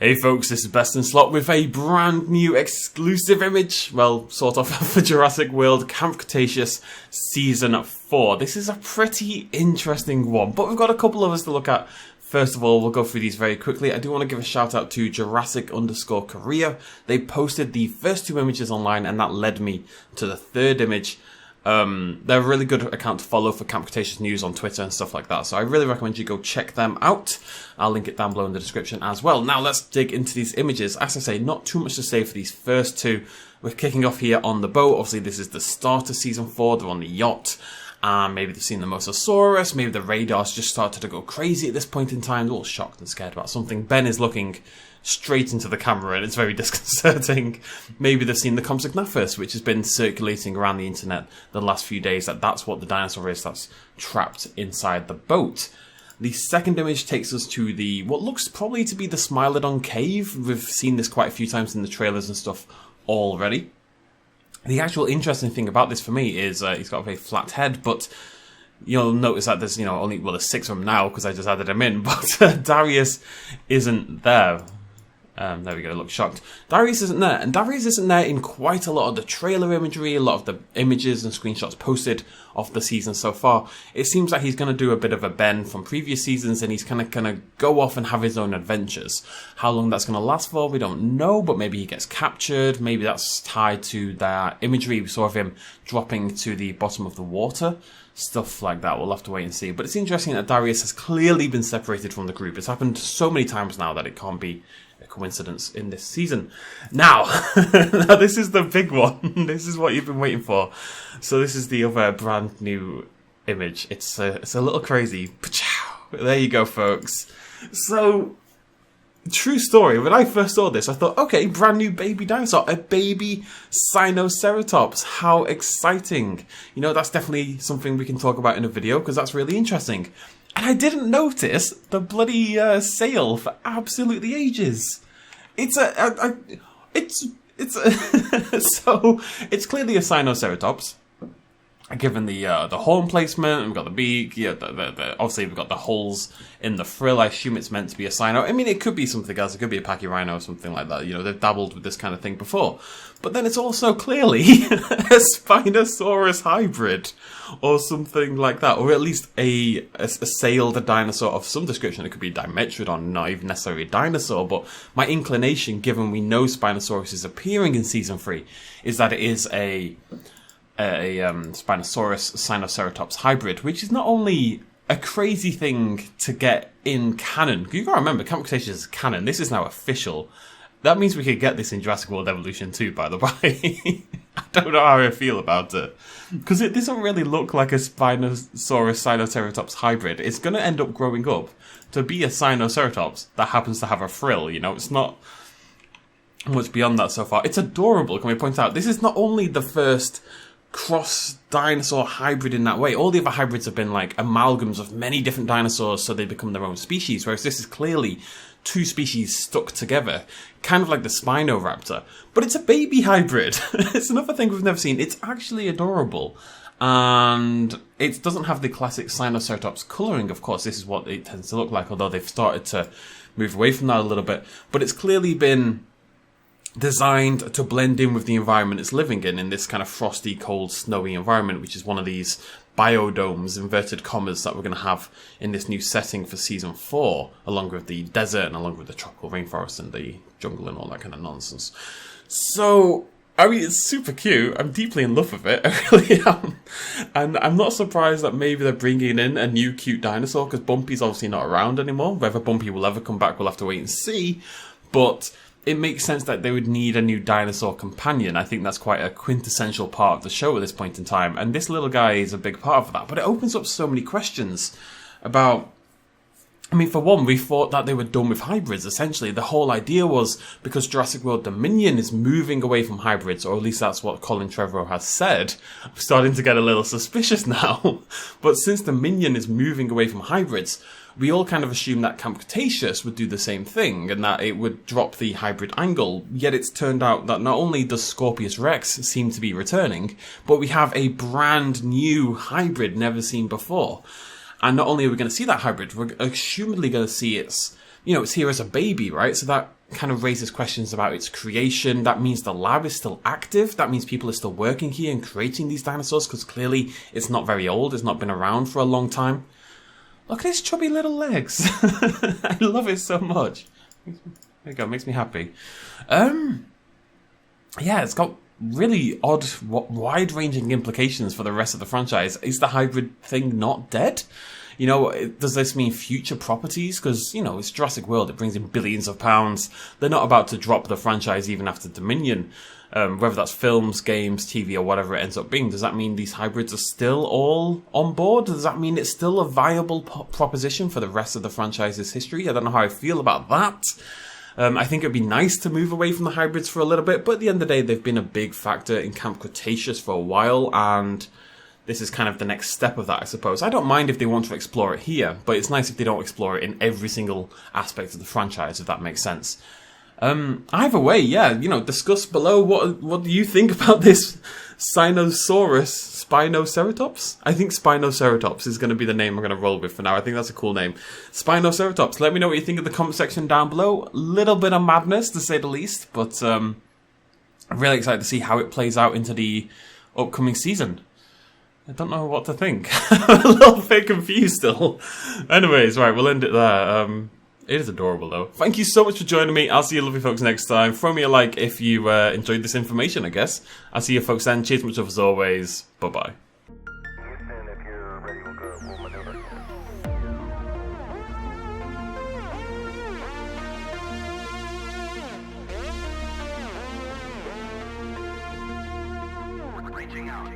Hey folks, this is BestInSlot with a brand new exclusive image, well, sort of, for Jurassic World Camp Cretaceous Season 4. This is a pretty interesting one, but we've got a couple of us to look at. First of all, we'll go through these very quickly. I do want to give a shout out to Jurassic_Korea. They posted the first two images online and that led me to the third image. They're a really good account to follow for Camp Cretaceous news on Twitter and stuff like that, so I really recommend you go check them out. I'll link it down below in the description as well. Now let's dig into these images. As I say, not too much to say for these first two. We're kicking off here on the boat. Obviously this is the start of Season 4, they're on the yacht. Maybe they've seen the Mosasaurus, maybe the radar's just started to go crazy at this point in time. They're all shocked and scared about something. Ben is looking straight into the camera and it's very disconcerting. Maybe they've seen the Compsognathus, which has been circulating around the internet the last few days, that's what the dinosaur is that's trapped inside the boat. The second image takes us to the what looks probably to be the Smilodon cave. We've seen this quite a few times in the trailers and stuff already. The actual interesting thing about this for me is he's got a very flat head, but you'll notice that there's, there's 6 of them now because I just added him in, but Darius isn't there. There we go, look shocked. Darius isn't there, and Darius isn't there in quite a lot of the trailer imagery, a lot of the images and screenshots posted of the season so far. It seems like he's going to do a bit of a Ben from previous seasons, and he's kind of go off and have his own adventures. How long that's going to last for, we don't know, but maybe he gets captured, maybe that's tied to that imagery we saw of him dropping to the bottom of the water. Stuff like that, we'll have to wait and see. But it's interesting that Darius has clearly been separated from the group. It's happened so many times now that it can't be a coincidence in this season. Now, now this is the big one. This is what you've been waiting for. So this is the other brand new image. It's a little crazy. There you go, folks. So, true story, when I first saw this, I thought, okay, brand new baby dinosaur, a baby Sinoceratops. How exciting. That's definitely something we can talk about in a video, because that's really interesting. And I didn't notice the bloody sail for absolutely ages. So it's clearly a Sinoceratops. Given the horn placement, we've got the beak, obviously we've got the holes in the frill. I assume it's meant to be a Sino. I mean, it could be something else. It could be a Pachyrhino or something like that. They've dabbled with this kind of thing before. But then it's also clearly a Spinosaurus hybrid or something like that. Or at least a sailed dinosaur of some description. It could be Dimetrodon, not even necessarily a dinosaur. But my inclination, given we know Spinosaurus is appearing in Season 3, is that it is a Spinosaurus Sinoceratops hybrid, which is not only a crazy thing to get in canon. You've got to remember, Camp Cretaceous is canon. This is now official. That means we could get this in Jurassic World Evolution 2, by the way. I don't know how I feel about it. Because it doesn't really look like a Spinosaurus Sinoceratops hybrid. It's going to end up growing up to be a Sinoceratops that happens to have a frill, It's not much beyond that so far. It's adorable, can we point out. This is not only the first cross-dinosaur hybrid in that way. All the other hybrids have been like amalgams of many different dinosaurs so they become their own species, whereas this is clearly two species stuck together, kind of like the Spinoraptor. But it's a baby hybrid. It's another thing we've never seen. It's actually adorable. And it doesn't have the classic Sinoceratops colouring, of course. This is what it tends to look like, although they've started to move away from that a little bit. But it's clearly been designed to blend in with the environment it's living in this kind of frosty, cold, snowy environment, which is one of these biodomes, inverted commas, that we're going to have in this new setting for Season 4, along with the desert and along with the tropical rainforest and the jungle and all that kind of nonsense. So, I mean, it's super cute. I'm deeply in love with it. I really am. And I'm not surprised that maybe they're bringing in a new cute dinosaur, because Bumpy's obviously not around anymore. Whether Bumpy will ever come back, we'll have to wait and see. But it makes sense that they would need a new dinosaur companion. I think that's quite a quintessential part of the show at this point in time. And this little guy is a big part of that. But it opens up so many questions about... I mean, for one, we thought that they were done with hybrids, essentially. The whole idea was, because Jurassic World Dominion is moving away from hybrids, or at least that's what Colin Trevorrow has said. I'm starting to get a little suspicious now. But since Dominion is moving away from hybrids, we all kind of assumed that Camp Cretaceous would do the same thing, and that it would drop the hybrid angle. Yet it's turned out that not only does Scorpius Rex seem to be returning, but we have a brand new hybrid never seen before. And not only are we going to see that hybrid, we're assumedly going to see it's here as a baby, right? So that kind of raises questions about its creation. That means the lab is still active. That means people are still working here and creating these dinosaurs, because clearly it's not very old. It's not been around for a long time. Look at his chubby little legs. I love it so much. There you go, makes me happy. Yeah, it's got really odd, wide-ranging implications for the rest of the franchise. Is the hybrid thing not dead? You know, does this mean future properties? Because, you know, it's Jurassic World. It brings in billions of pounds. They're not about to drop the franchise even after Dominion. Whether that's films, games, TV, or whatever it ends up being. Does that mean these hybrids are still all on board? Does that mean it's still a viable proposition for the rest of the franchise's history? I don't know how I feel about that. I think it'd be nice to move away from the hybrids for a little bit, but at the end of the day, they've been a big factor in Camp Cretaceous for a while, and this is kind of the next step of that, I suppose. I don't mind if they want to explore it here, but it's nice if they don't explore it in every single aspect of the franchise, if that makes sense. Either way, yeah, you know, discuss below what do you think about this Spinoceratops? I think Spinoceratops is going to be the name I'm going to roll with for now. I think that's a cool name. Spinoceratops. Let me know what you think in the comment section down below. A little bit of madness, to say the least, but I'm really excited to see how it plays out into the upcoming season. I don't know what to think. I'm a little bit confused still. Anyways, right, we'll end it there. It is adorable, though. Thank you so much for joining me. I'll see you lovely folks next time. Throw me a like if you enjoyed this information, I guess. I'll see you folks then. Cheers much as always. Bye-bye. Houston, if you're ready, we'll maneuver. Reaching out.